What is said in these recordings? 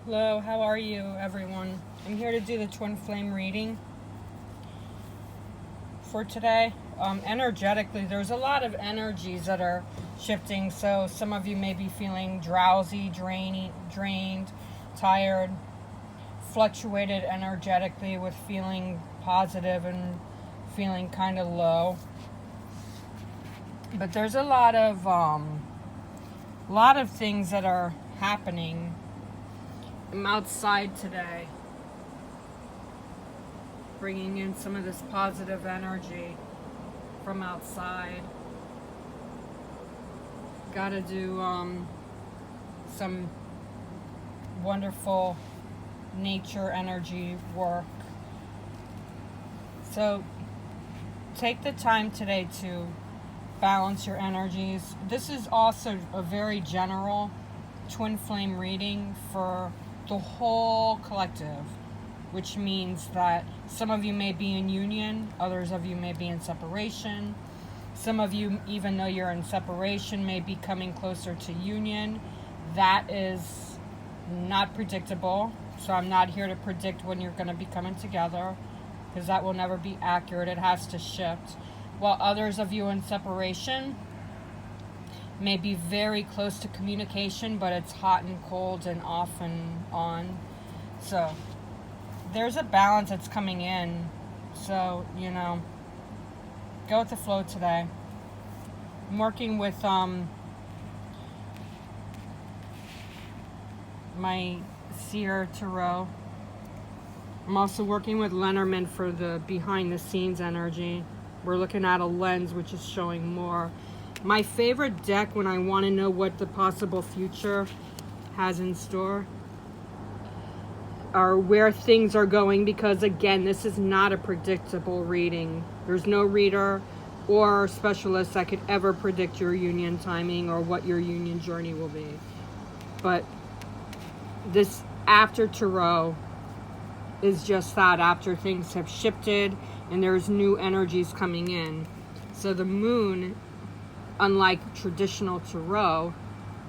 Hello, how are you, everyone? I'm here to do the twin flame reading for today. Energetically, there's a lot of energies that are shifting, so some of you may be feeling drowsy, drained, tired, fluctuated energetically with feeling positive and feeling kind of low. But there's a lot of things that are happening. I'm outside today, bringing in some of this positive energy from outside. Got to do some wonderful nature energy work. So take the time today to balance your energies. This is also a very general twin flame reading for the whole collective, which means that some of you may be in union, others of you may be in separation. Some of you, even though you're in separation, may be coming closer to union. That is not predictable, so I'm not here to predict when you're going to be coming together, because that will never be accurate. It has to shift. While others of you in separation may be very close to communication, but it's hot and cold and off and on. So there's a balance that's coming in. So, go with the flow today. I'm working with my Seer Tarot. I'm also working with Lenormand for the behind the scenes energy. We're looking at a lens which is showing more. My favorite deck when I want to know what the possible future has in store or where things are going, because again, this is not a predictable reading. There's no reader or specialist that could ever predict your union timing or what your union journey will be. But this after tarot is just that, after things have shifted and there's new energies coming in. So the moon, unlike traditional tarot,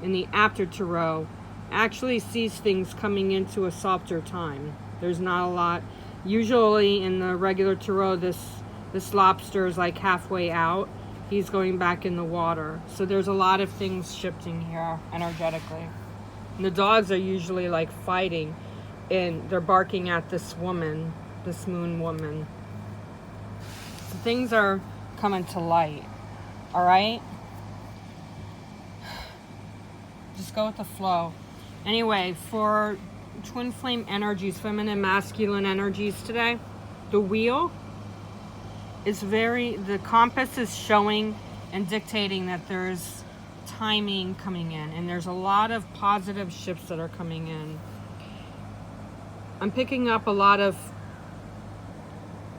in the after tarot, actually sees things coming into a softer time. There's not a lot. Usually in the regular tarot, this lobster is like halfway out. He's going back in the water. So there's a lot of things shifting here energetically. And the dogs are usually like fighting, and they're barking at this woman, this moon woman. So things are coming to light. All right? Just go with the flow. Anyway, for twin flame energies, feminine, masculine energies today, the wheel is the compass is showing and dictating that there's timing coming in, and there's a lot of positive shifts that are coming in. I'm picking up a lot of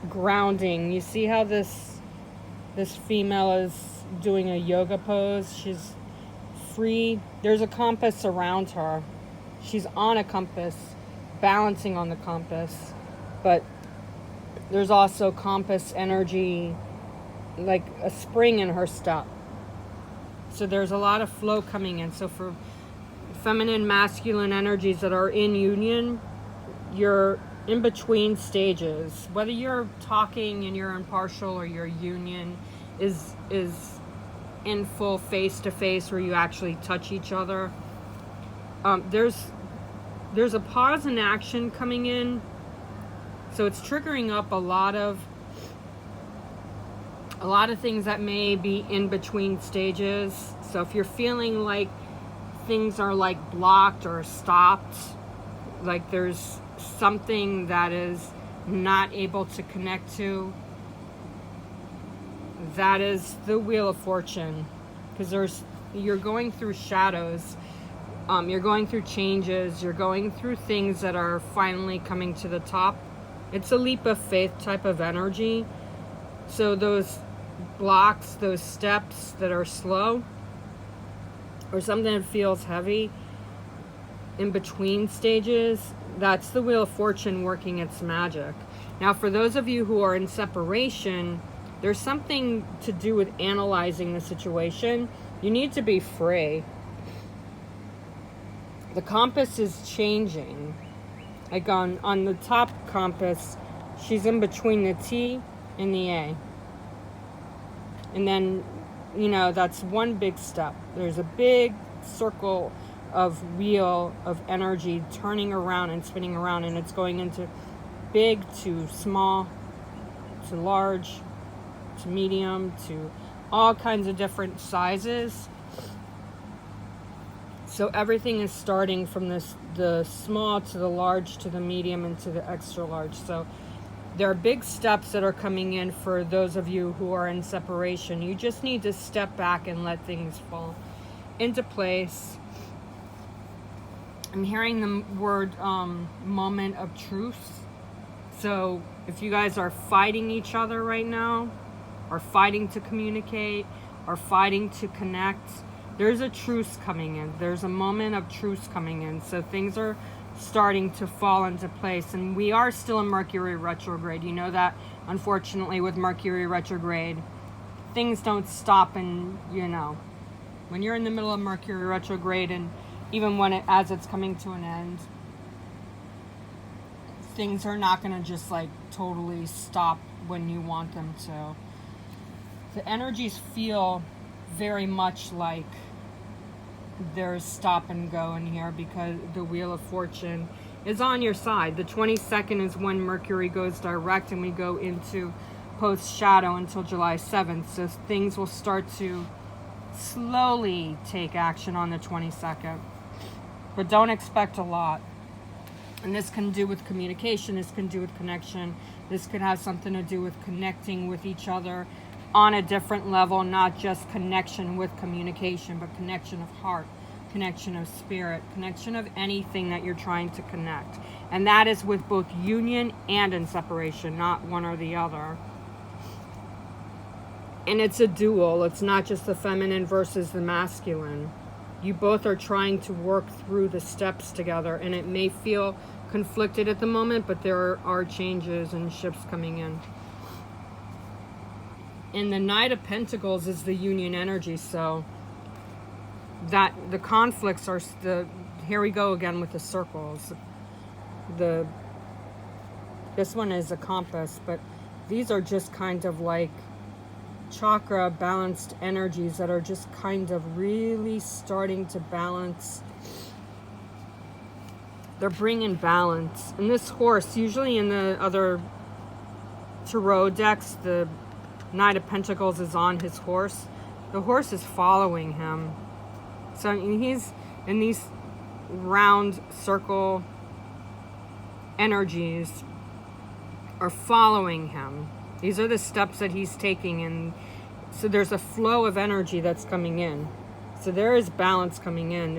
grounding. You see how this female is doing a yoga pose? She's free. There's a compass around her. She's on a compass, balancing on the compass, but there's also compass energy, like a spring in her step. So there's a lot of flow coming in. So for feminine, masculine energies that are in union, you're in between stages. Whether you're talking and you're impartial or your union is in full face-to-face where you actually touch each other. There's a pause in action coming in, so it's triggering up a lot of things that may be in between stages. So if you're feeling like things are like blocked or stopped, like there's something that is not able to connect to, that is the Wheel of Fortune, because you're going through shadows, you're going through changes, you're going through things that are finally coming to the top. It's a leap of faith type of energy. So those blocks, those steps that are slow, or something that feels heavy in between stages, that's the Wheel of Fortune working its magic. Now, for those of you who are in separation, there's something to do with analyzing the situation. You need to be free. the compass is changing. Like on the top compass, she's in between the T and the A. And then, that's one big step. There's a big circle of wheel of energy turning around and spinning around, and it's going into big to small to large to medium to all kinds of different sizes. So everything is starting from the small to the large to the medium and to the extra large. So there are big steps that are coming in for those of you who are in separation. You just need to step back and let things fall into place. I'm hearing the word moment of truth. So if you guys are fighting each other right now, or fighting to communicate, or fighting to connect, there's a truce coming in. There's a moment of truce coming in. So things are starting to fall into place. And we are still in Mercury retrograde. You know that, unfortunately, with Mercury retrograde, things don't stop. And, when you're in the middle of Mercury retrograde, and even as it's coming to an end, things are not going to just totally stop when you want them to. The energies feel very much like there's stop and go in here, because the Wheel of Fortune is on your side. The 22nd is when Mercury goes direct, and we go into post shadow until July 7th. So things will start to slowly take action on the 22nd. But don't expect a lot. And this can do with communication. This can do with connection. This could have something to do with connecting with each other on a different level, not just connection with communication, but connection of heart, connection of spirit, connection of anything that you're trying to connect. And that is with both union and in separation, not one or the other. And it's a dual. It's not just the feminine versus the masculine. You both are trying to work through the steps together, and it may feel conflicted at the moment, but there are changes and shifts coming in. And the Knight of Pentacles is the union energy, so that the conflicts are here we go again with the circles. This one is a compass, but these are just kind of like chakra balanced energies that are just kind of really starting to balance. They're bringing balance. And this horse, usually in the other tarot decks, the Knight of Pentacles is on his horse. The horse is following him. So he's in these round circle energies are following him. These are the steps that he's taking, and so there's a flow of energy that's coming in. So there is balance coming in.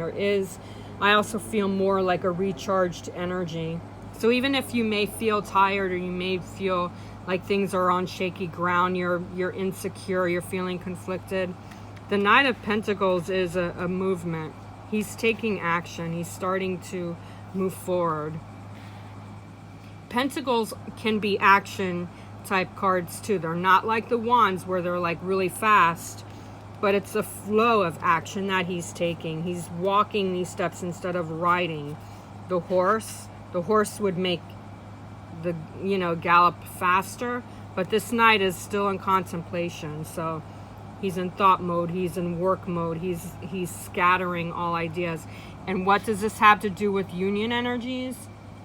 I also feel more like a recharged energy. So even if you may feel tired, or you may feel like things are on shaky ground, you're insecure, you're feeling conflicted, the Knight of Pentacles is a movement. He's taking action. He's starting to move forward. Pentacles can be action type cards too. They're not like the Wands where they're like really fast, but it's a flow of action that he's taking. He's walking these steps instead of riding the horse. The horse would make the gallop faster, but this knight is still in contemplation. So he's in thought mode, he's in work mode, he's scattering all ideas. And what does this have to do with union energies?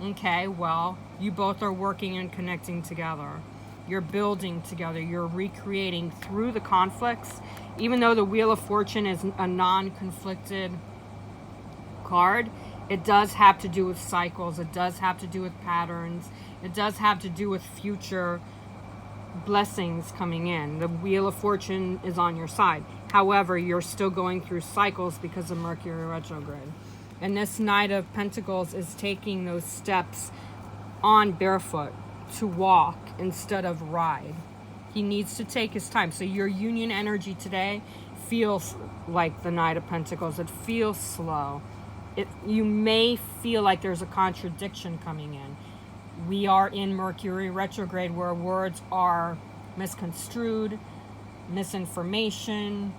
Okay, well, you both are working and connecting together. You're building together. You're recreating through the conflicts. Even though the Wheel of Fortune is a non-conflicted card, it does have to do with cycles. It does have to do with patterns. It does have to do with future blessings coming in. The Wheel of Fortune is on your side. However, you're still going through cycles because of Mercury retrograde. And this Knight of Pentacles is taking those steps on barefoot to walk instead of ride. He needs to take his time. So your union energy today feels like the Knight of Pentacles. It feels slow. You may feel like there's a contradiction coming in. We are in Mercury retrograde where words are misconstrued, misinformation,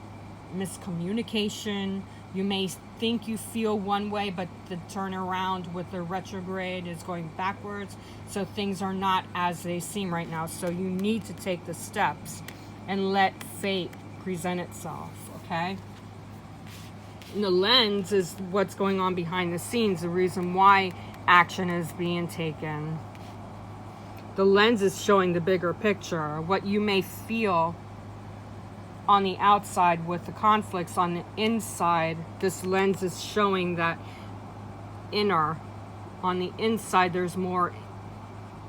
miscommunication. You may think you feel one way, but the turnaround with the retrograde is going backwards. So things are not as they seem right now. So you need to take the steps and let fate present itself, okay? And the lens is what's going on behind the scenes, the reason why action is being taken. The lens is showing the bigger picture. What you may feel on the outside with the conflicts on the inside, this lens is showing that inner. On the inside, there's more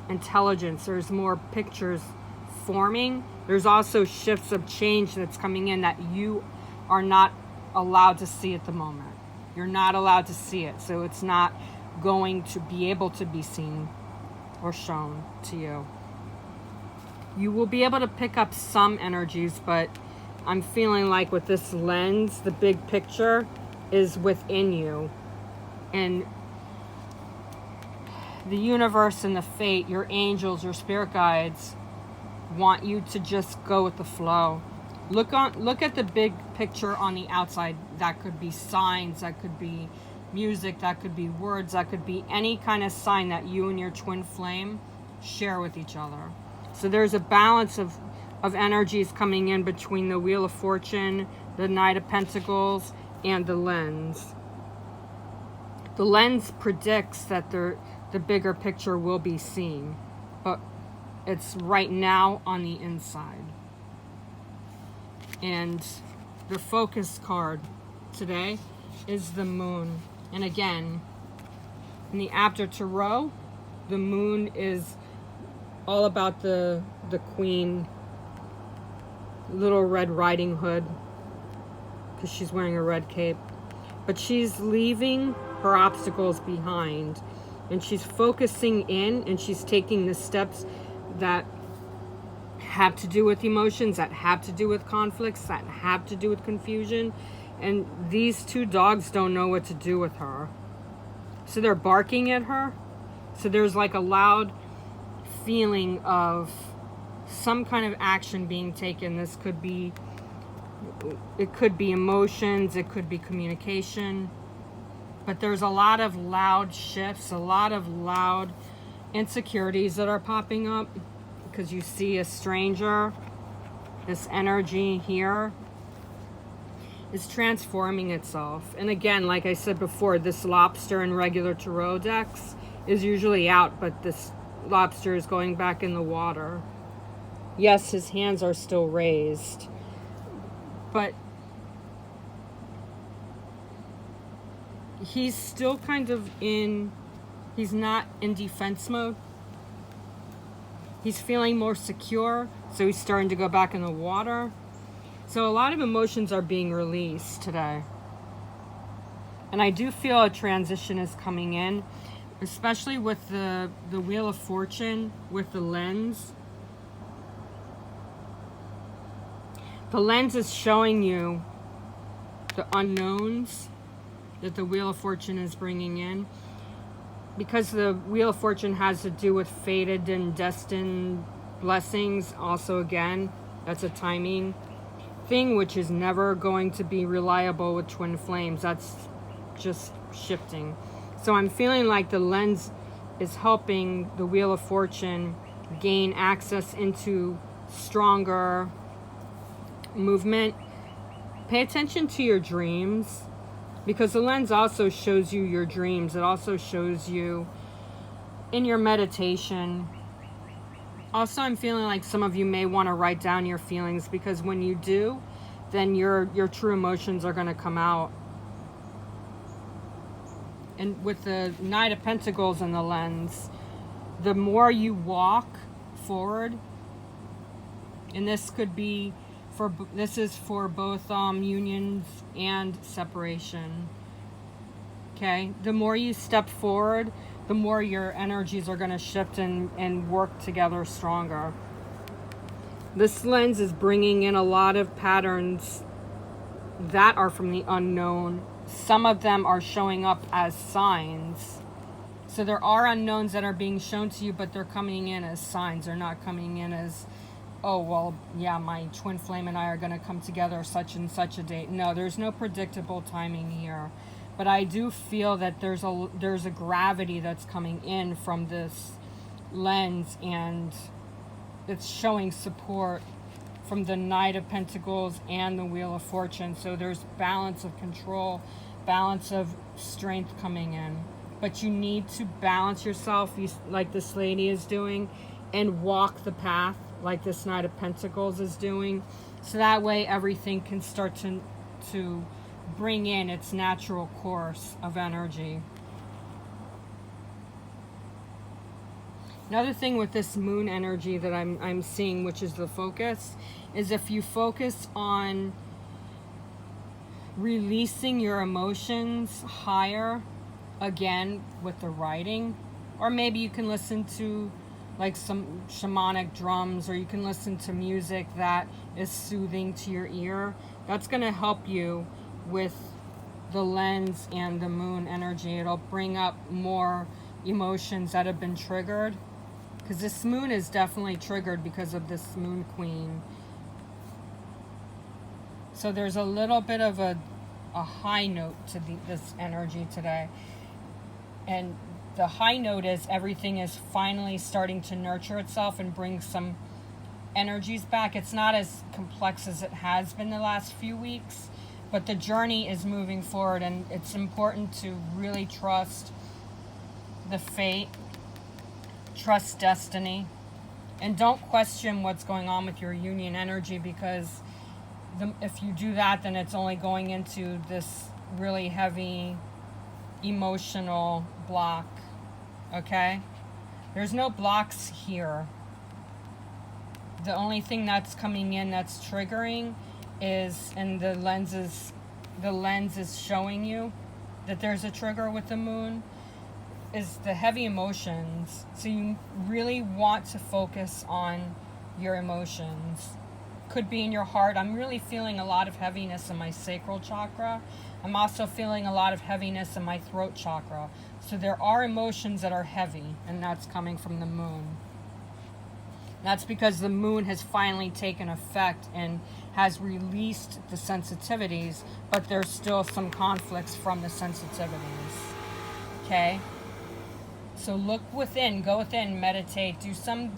intelligence. There's more pictures forming. There's also shifts of change that's coming in that you are not allowed to see at the moment. You're not allowed to see it. So it's not going to be able to be seen or shown to you. You will be able to pick up some energies, but I'm feeling like with this lens, the big picture is within you. And the universe and the fate, your angels, your spirit guides want you to just go with the flow. Look at the big picture on the outside. That could be signs, that could be music, that could be words, that could be any kind of sign that you and your twin flame share with each other. So there's a balance of energies coming in between the Wheel of Fortune, the Knight of Pentacles, and the lens. The lens predicts that the bigger picture will be seen, but it's right now on the inside. And the focus card today is the moon. And again, in the After Tarot, the moon is all about the queen, Little Red Riding Hood, because she's wearing a red cape. But she's leaving her obstacles behind, and she's focusing in, and she's taking the steps that have to do with emotions, that have to do with conflicts, that have to do with confusion. And these two dogs don't know what to do with her. So they're barking at her. So there's like a loud feeling of some kind of action being taken. It could be emotions, it could be communication. But there's a lot of loud shifts, a lot of loud insecurities that are popping up, because you see a stranger. This energy here is transforming itself. And again, like I said before, this lobster in regular tarot decks is usually out, but this lobster is going back in the water. Yes, his hands are still raised, but he's still kind of he's not in defense mode. He's feeling more secure, so he's starting to go back in the water. So a lot of emotions are being released today. And I do feel a transition is coming in, especially with the Wheel of Fortune, with the lens. The lens is showing you the unknowns that the Wheel of Fortune is bringing in. Because the Wheel of Fortune has to do with fated and destined blessings. Also, again, that's a timing thing, which is never going to be reliable with twin flames. That's just shifting. So I'm feeling like the lens is helping the Wheel of Fortune gain access into stronger movement. Pay attention to your dreams, because the lens also shows you your dreams. It also shows you in your meditation. Also, I'm feeling like some of you may want to write down your feelings, because when you do, then your true emotions are going to come out. And with the Knight of Pentacles in the lens, the more you walk forward, and this could be this is for both unions and separation. Okay, the more you step forward, the more your energies are going to shift and work together stronger. This lens is bringing in a lot of patterns that are from the unknown. Some of them are showing up as signs. So there are unknowns that are being shown to you, but they're coming in as signs. They're not coming in as, oh, well, yeah, my twin flame and I are going to come together such and such a date. No, there's no predictable timing here. but I do feel that there's a gravity that's coming in from this lens, and it's showing support from the Knight of Pentacles and the Wheel of Fortune. So there's balance of control, balance of strength coming in. But you need to balance yourself, like this lady is doing, and walk the path like this Knight of Pentacles is doing. So that way everything can start to bring in its natural course of energy. Another thing with this moon energy that I'm seeing, which is the focus, is if you focus on releasing your emotions higher, again with the writing, or maybe you can listen to like some shamanic drums, or you can listen to music that is soothing to your ear. That's going to help you with the lens and the moon energy. It'll bring up more emotions that have been triggered, because this moon is definitely triggered because of this moon queen. So there's a little bit of a high note to this energy today. And the high note is everything is finally starting to nurture itself and bring some energies back. It's not as complex as it has been the last few weeks, but the journey is moving forward, and it's important to really trust the fate, trust destiny, and don't question what's going on with your union energy, because if you do that, then it's only going into this really heavy emotional block. Okay? There's no blocks here. The only thing that's coming in that's triggering is, and the lens is showing you that there's a trigger with the moon, is the heavy emotions. So you really want to focus on your emotions. Could be in your heart. I'm really feeling a lot of heaviness in my sacral chakra. I'm also feeling a lot of heaviness in my throat chakra. So there are emotions that are heavy, and that's coming from the moon. That's because the moon has finally taken effect and has released the sensitivities, but there's still some conflicts from the sensitivities. Okay? So look within, go within, meditate.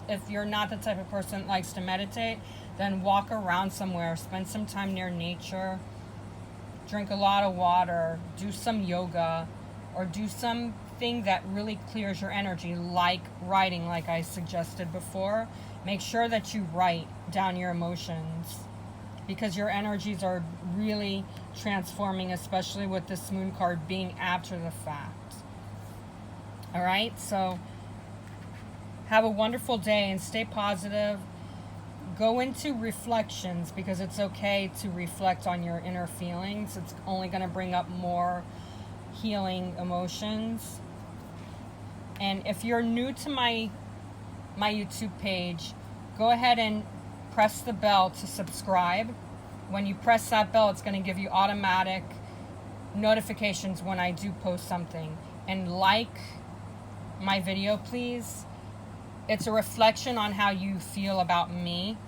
If you're not the type of person that likes to meditate, then walk around somewhere, spend some time near nature, drink a lot of water, do some yoga, or do something that really clears your energy, like writing, like I suggested before. Make sure that you write down your emotions, because your energies are really transforming, especially with this moon card being after the fact. All right, so have a wonderful day and stay positive. Go into reflections, because it's okay to reflect on your inner feelings. It's only going to bring up more healing emotions. And if you're new to my YouTube page, go ahead and press the bell to subscribe. When you press that bell, it's going to give you automatic notifications when I do post something. And like my video, please. It's a reflection on how you feel about me,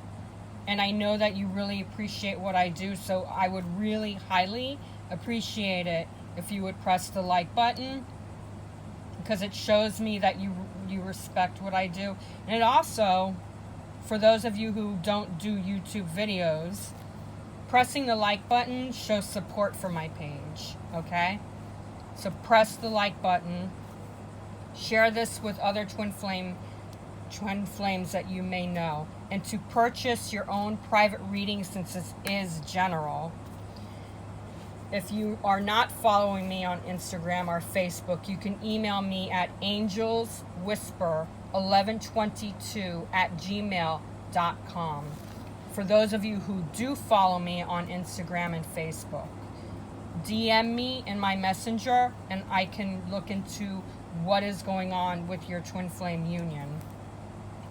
and I know that you really appreciate what I do, so I would really highly appreciate it if you would press the like button, because it shows me that you respect what I do. And it also, for those of you who don't do YouTube videos, pressing the like button shows support for my page. Okay, so press the like button. Share this with other twin flames that you may know. And to purchase your own private reading, since this is general, if you are not following me on Instagram or Facebook, you can email me at angelswhisper1122@gmail.com. For those of you who do follow me on Instagram and Facebook, DM me in my messenger, and I can look into what is going on with your twin flame union.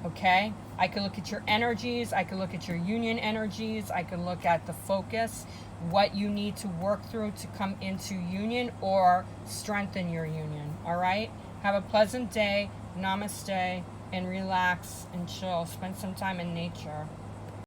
Okay? I can look at your energies, I can look at your union energies, I can look at the focus, what you need to work through to come into union or strengthen your union. All right? Have a pleasant day, namaste, and relax and chill. Spend some time in nature.